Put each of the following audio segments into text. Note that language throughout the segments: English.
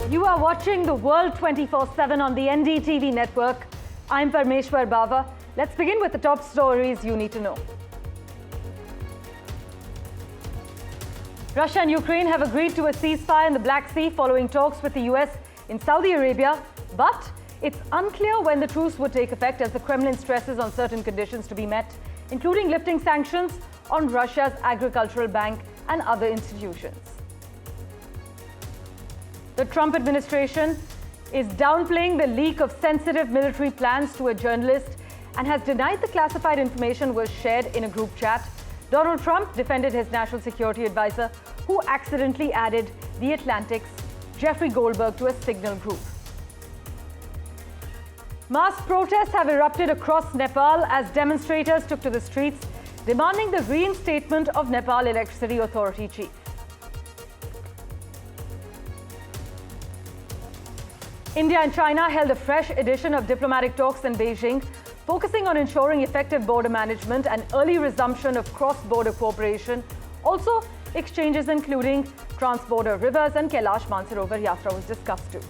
You are watching the World 24/7 on the NDTV network. I'm Parmeshwar Bawa. Let's begin with the top stories you need to know. Russia and Ukraine have agreed to a ceasefire in the Black Sea following talks with the US in Saudi Arabia, but it's unclear when the truce would take effect as the Kremlin stresses on certain conditions to be met, including lifting sanctions on Russia's agricultural bank and other institutions. The Trump administration is downplaying the leak of sensitive military plans to a journalist and has denied the classified information was shared in a group chat. Donald Trump defended his national security advisor, who accidentally added The Atlantic's Jeffrey Goldberg to a signal group. Mass protests have erupted across Nepal as demonstrators took to the streets, demanding the reinstatement of Nepal Electricity Authority chief. India and China held a fresh edition of diplomatic talks in Beijing, focusing on ensuring effective border management and early resumption of cross-border cooperation. Also, exchanges including trans-border rivers and Kailash Mansarovar Yatra was discussed too.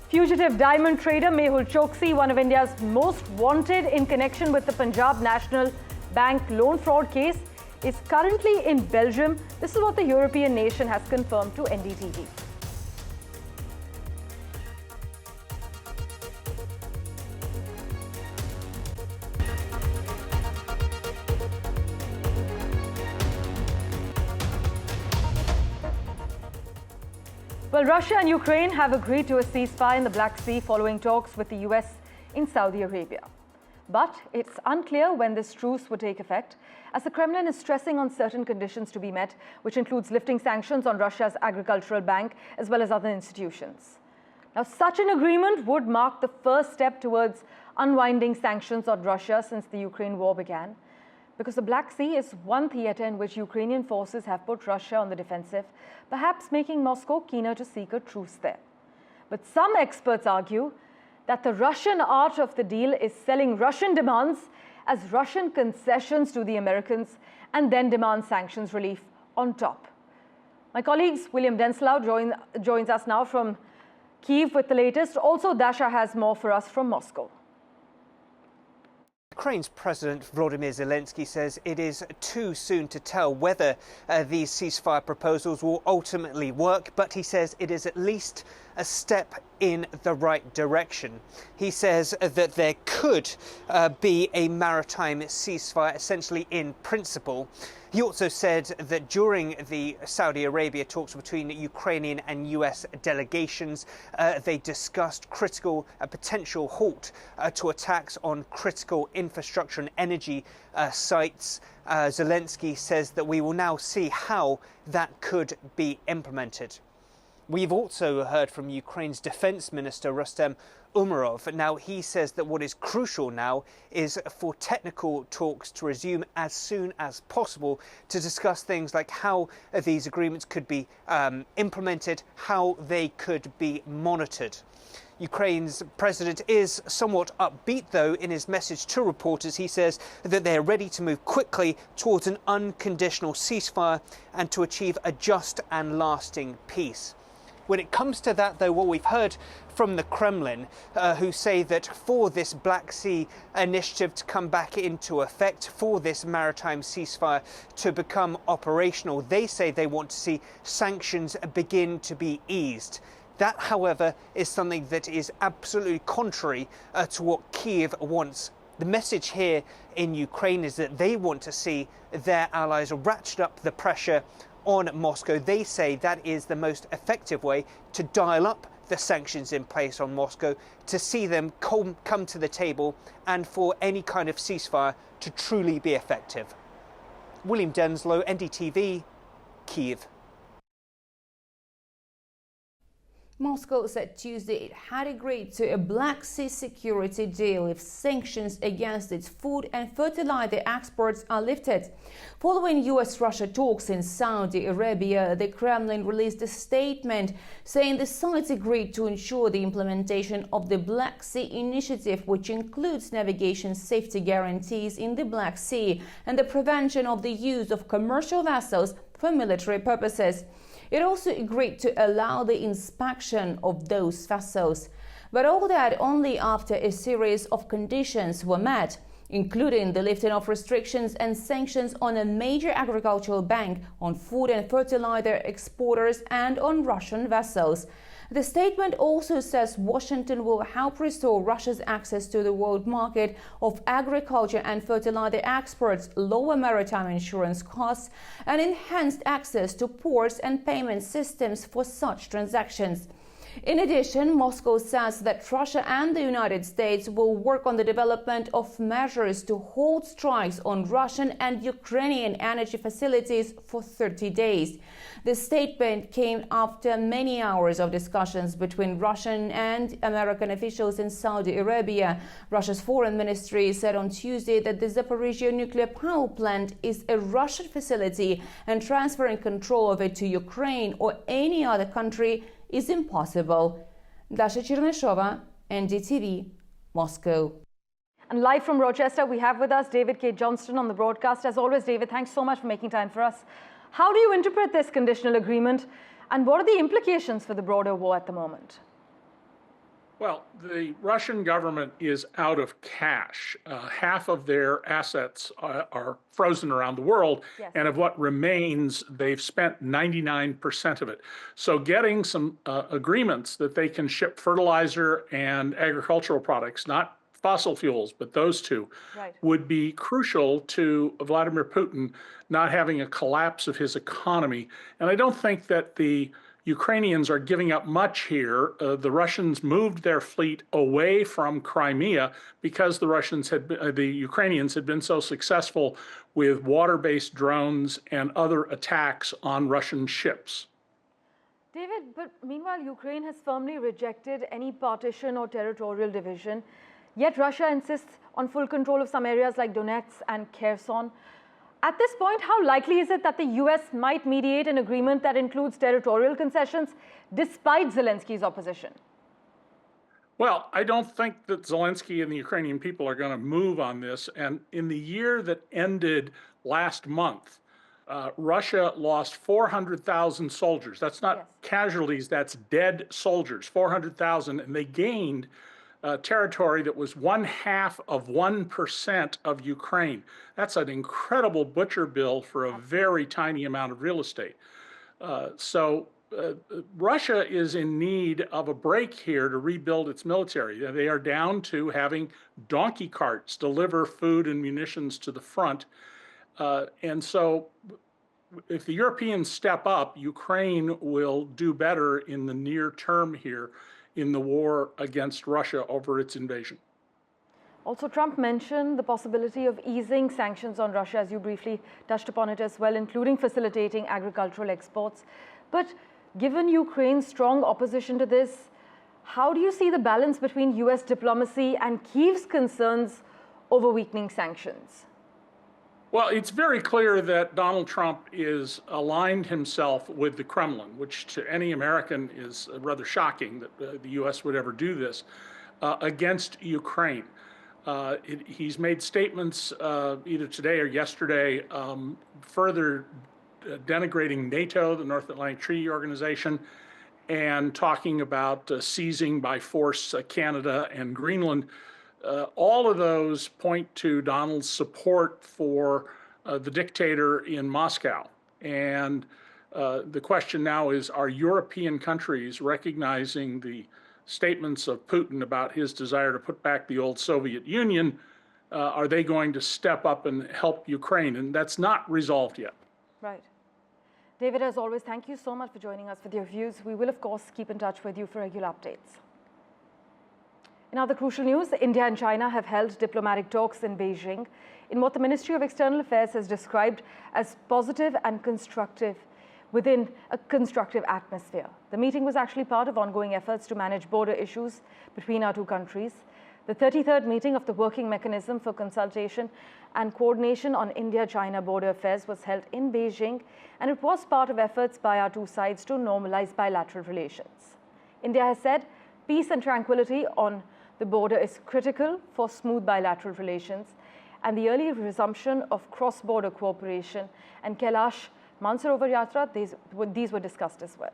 Fugitive diamond trader Mehul Choksi, one of India's most wanted in connection with the Punjab National Bank loan fraud case, is currently in Belgium. This is what the European nation has confirmed to NDTV. Well, Russia and Ukraine have agreed to a ceasefire in the Black Sea following talks with the US in Saudi Arabia. But it's unclear when this truce would take effect, as the Kremlin is stressing on certain conditions to be met, which includes lifting sanctions on Russia's agricultural bank as well as other institutions. Now, such an agreement would mark the first step towards unwinding sanctions on Russia since the Ukraine war began, because the Black Sea is one theater in which Ukrainian forces have put Russia on the defensive, perhaps making Moscow keener to seek a truce there. But some experts argue that the Russian art of the deal is selling Russian demands as Russian concessions to the Americans and then demand sanctions relief on top. My colleagues William Denslow joins us now from Kyiv with the latest. Also, Dasha has more for us from Moscow. Ukraine's President Volodymyr Zelensky says it is too soon to tell whether these ceasefire proposals will ultimately work, but he says it is at least a step in the right direction. He says that there could be a maritime ceasefire, essentially in principle. He also said that during the Saudi Arabia talks between Ukrainian and US delegations, they discussed a potential halt to attacks on critical infrastructure and energy sites. Zelensky says that we will now see how that could be implemented. We've also heard from Ukraine's Defence Minister Rustem Umerov. Now, he says that what is crucial now is for technical talks to resume as soon as possible to discuss things like how these agreements could be implemented, how they could be monitored. Ukraine's president is somewhat upbeat, though, in his message to reporters. He says that they're ready to move quickly towards an unconditional ceasefire and to achieve a just and lasting peace. When it comes to that, though, what we've heard from the Kremlin, who say that for this Black Sea initiative to come back into effect, for this maritime ceasefire to become operational, they say they want to see sanctions begin to be eased. That, however, is something that is absolutely contrary to what Kyiv wants. The message here in Ukraine is that they want to see their allies ratchet up the pressure on Moscow. They say that is the most effective way to dial up the sanctions in place on Moscow, to see them come to the table and for any kind of ceasefire to truly be effective. William Denslow, NDTV, Kyiv. Moscow said Tuesday it had agreed to a Black Sea security deal if sanctions against its food and fertilizer exports are lifted. Following US-Russia talks in Saudi Arabia, the Kremlin released a statement saying the sides agreed to ensure the implementation of the Black Sea Initiative, which includes navigation safety guarantees in the Black Sea and the prevention of the use of commercial vessels for military purposes. It also agreed to allow the inspection of those vessels, but all that only after a series of conditions were met, including the lifting of restrictions and sanctions on a major agricultural bank, on food and fertilizer exporters, and on Russian vessels. The statement also says Washington will help restore Russia's access to the world market of agriculture and fertilizer exports, lower maritime insurance costs, and enhanced access to ports and payment systems for such transactions. In addition, Moscow says that Russia and the United States will work on the development of measures to hold strikes on Russian and Ukrainian energy facilities for 30 days. The statement came after many hours of discussions between Russian and American officials in Saudi Arabia. Russia's foreign ministry said on Tuesday that the Zaporizhzhia nuclear power plant is a Russian facility and transferring control of it to Ukraine or any other country is impossible. Dasha Chirneshova, NDTV, Moscow. And live from Rochester, we have with us David K. Johnston on the broadcast. As always, David, thanks so much for making time for us. How do you interpret this conditional agreement, and what are the implications for the broader war at the moment? Well, the Russian government is out of cash. Half of their assets are frozen around the world, yes. And of what remains, they've spent 99% of it. So getting some agreements that they can ship fertilizer and agricultural products, not fossil fuels, but those two, right, would be crucial to Vladimir Putin not having a collapse of his economy. And I don't think that the Ukrainians are giving up much here. The Russians moved their fleet away from Crimea because the Ukrainians had been so successful with water-based drones and other attacks on Russian ships. David, but meanwhile, Ukraine has firmly rejected any partition or territorial division. Yet Russia insists on full control of some areas like Donetsk and Kherson. At this point, how likely is it that the US might mediate an agreement that includes territorial concessions despite Zelensky's opposition? Well, I don't think that Zelensky and the Ukrainian people are going to move on this. And in the year that ended last month, Russia lost 400,000 soldiers. That's not casualties, that's dead soldiers, 400,000. And they gained territory that was 0.5% of Ukraine. That's an incredible butcher bill for a very tiny amount of real estate. Russia is in need of a break here to rebuild its military. They are down to having donkey carts deliver food and munitions to the front. And so if the Europeans step up, Ukraine will do better in the near term here in the war against Russia over its invasion. Also, Trump mentioned the possibility of easing sanctions on Russia, as you briefly touched upon it as well, including facilitating agricultural exports. But given Ukraine's strong opposition to this, how do you see the balance between US diplomacy and Kyiv's concerns over weakening sanctions? Well, it's very clear that Donald Trump is aligned himself with the Kremlin, which to any American is rather shocking that the U.S. would ever do this, against Ukraine. He's made statements either today or yesterday further denigrating NATO, the North Atlantic Treaty Organization, and talking about seizing by force Canada and Greenland. All of those point to Donald's support for the dictator in Moscow. And the question now is, are European countries recognizing the statements of Putin about his desire to put back the old Soviet Union? Are they going to step up and help Ukraine? And that's not resolved yet. Right. David, as always, thank you so much for joining us with your views. We will, of course, keep in touch with you for regular updates. In other crucial news, India and China have held diplomatic talks in Beijing in what the Ministry of External Affairs has described as positive and constructive within a constructive atmosphere. The meeting was actually part of ongoing efforts to manage border issues between our two countries. The 33rd meeting of the Working Mechanism for Consultation and Coordination on India-China Border Affairs was held in Beijing, and it was part of efforts by our two sides to normalize bilateral relations. India has said peace and tranquility on the border is critical for smooth bilateral relations, and the early resumption of cross-border cooperation and Kailash Mansarovar Yatra, these were discussed as well.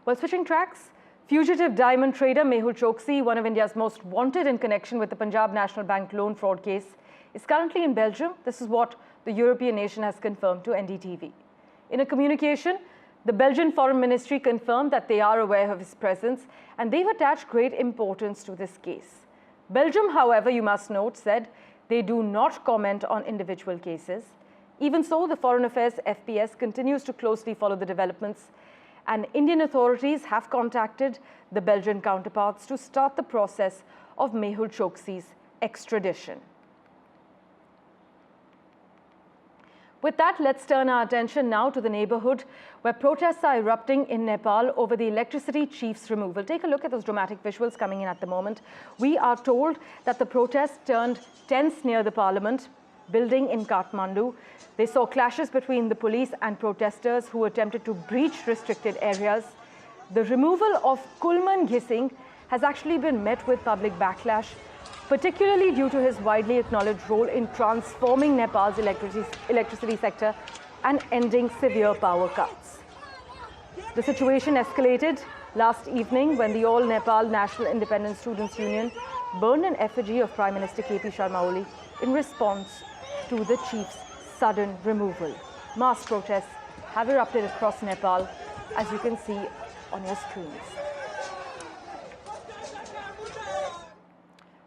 Well, switching tracks, fugitive diamond trader Mehul Choksi, one of India's most wanted in connection with the Punjab National Bank loan fraud case, is currently in Belgium. This is what the European nation has confirmed to NDTV. In a communication, the Belgian Foreign Ministry confirmed that they are aware of his presence and they've attached great importance to this case. Belgium, however, you must note, said they do not comment on individual cases. Even so, the Foreign Affairs FPS continues to closely follow the developments, and Indian authorities have contacted the Belgian counterparts to start the process of Mehul Choksi's extradition. With that, let's turn our attention now to the neighborhood where protests are erupting in Nepal over the electricity chief's removal. Take a look at those dramatic visuals coming in at the moment. We are told that the protests turned tense near the parliament building in Kathmandu. They saw clashes between the police and protesters who attempted to breach restricted areas. The removal of Kulman Ghising has actually been met with public backlash, particularly due to his widely acknowledged role in transforming Nepal's electricity sector and ending severe power cuts. The situation escalated last evening when the All Nepal National Independent Students Union burned an effigy of Prime Minister KP Sharma Oli in response to the chief's sudden removal. Mass protests have erupted across Nepal, as you can see on your screens.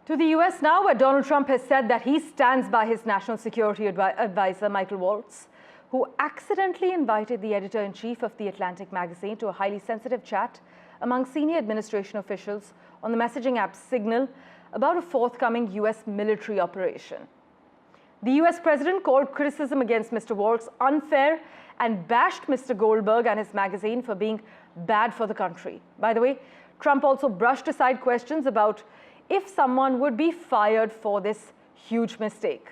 To the US now, where Donald Trump has said that he stands by his national security advisor, Michael Waltz, who accidentally invited the editor-in-chief of The Atlantic magazine to a highly sensitive chat among senior administration officials on the messaging app Signal about a forthcoming US military operation. The US president called criticism against Mr. Waltz unfair and bashed Mr. Goldberg and his magazine for being bad for the country. By the way, Trump also brushed aside questions about if someone would be fired for this huge mistake.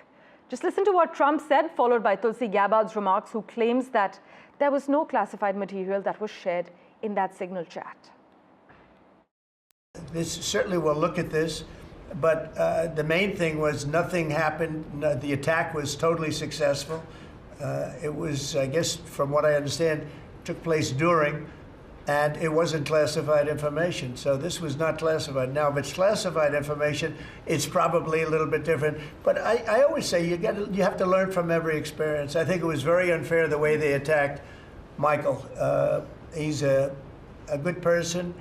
Just listen to what Trump said, followed by Tulsi Gabbard's remarks, who claims that there was no classified material that was shared in that Signal chat. This certainly will look at this, but the main thing was nothing happened. The attack was totally successful. It was, I guess, from what I understand, took place during, and it wasn't classified information. So this was not classified. Now, if it's classified information, it's probably a little bit different. But I always say you have to learn from every experience. I think it was very unfair the way they attacked Michael. He's a good person.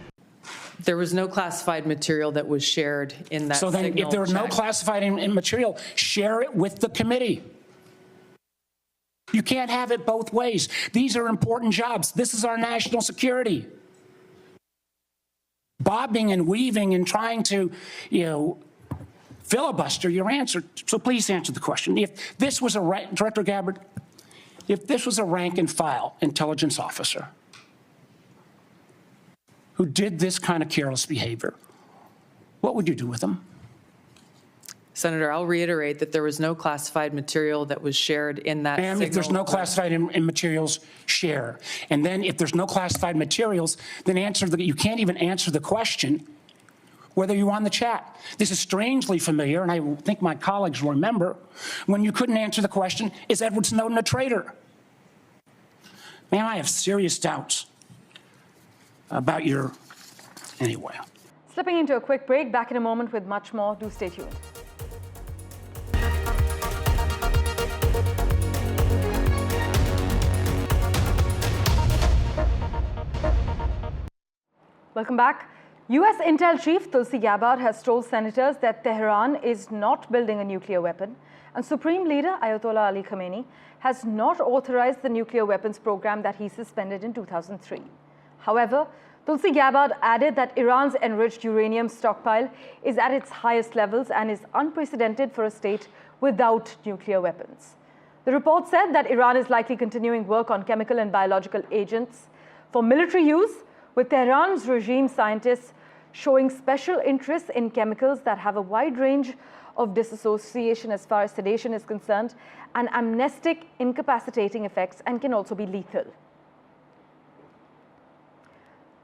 There was no classified material that was shared in that So then Signal if there was no chat. classified material, share it with the committee. You can't have it both ways. These are important jobs. This is our national security. Bobbing and weaving and trying to, filibuster your answer. So please answer the question. If this was Director Gabbard, if this was a rank and file intelligence officer who did this kind of careless behavior, what would you do with them? Senator, I'll reiterate that there was no classified material that was shared in that Ma'am, Signal. if there's no classified materials, share. And then if there's no classified materials, then you can't even answer the question whether you're on the chat. This is strangely familiar, and I think my colleagues will remember, when you couldn't answer the question, is Edward Snowden a traitor? Ma'am, I have serious doubts about your, anyway. Slipping into a quick break, back in a moment with much more. Do stay tuned. Welcome back. US Intel Chief Tulsi Gabbard has told senators that Tehran is not building a nuclear weapon, and Supreme Leader Ayatollah Ali Khamenei has not authorized the nuclear weapons program that he suspended in 2003. However, Tulsi Gabbard added that Iran's enriched uranium stockpile is at its highest levels and is unprecedented for a state without nuclear weapons. The report said that Iran is likely continuing work on chemical and biological agents for military use, with Tehran's regime scientists showing special interest in chemicals that have a wide range of dissociation as far as sedation is concerned, and amnestic, incapacitating effects, and can also be lethal.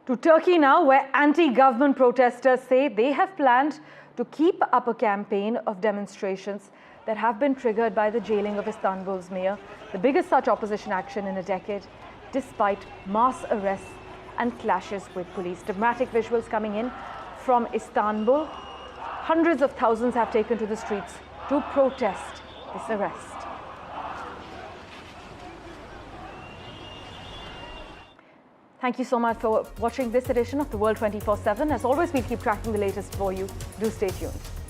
To Turkey now, where anti-government protesters say they have planned to keep up a campaign of demonstrations that have been triggered by the jailing of Istanbul's mayor, the biggest such opposition action in a decade, despite mass arrests and clashes with police. Dramatic visuals coming in from Istanbul. Hundreds of thousands have taken to the streets to protest this arrest. Thank you so much for watching this edition of The World 24/7. As always, we'll keep tracking the latest for you. Do stay tuned.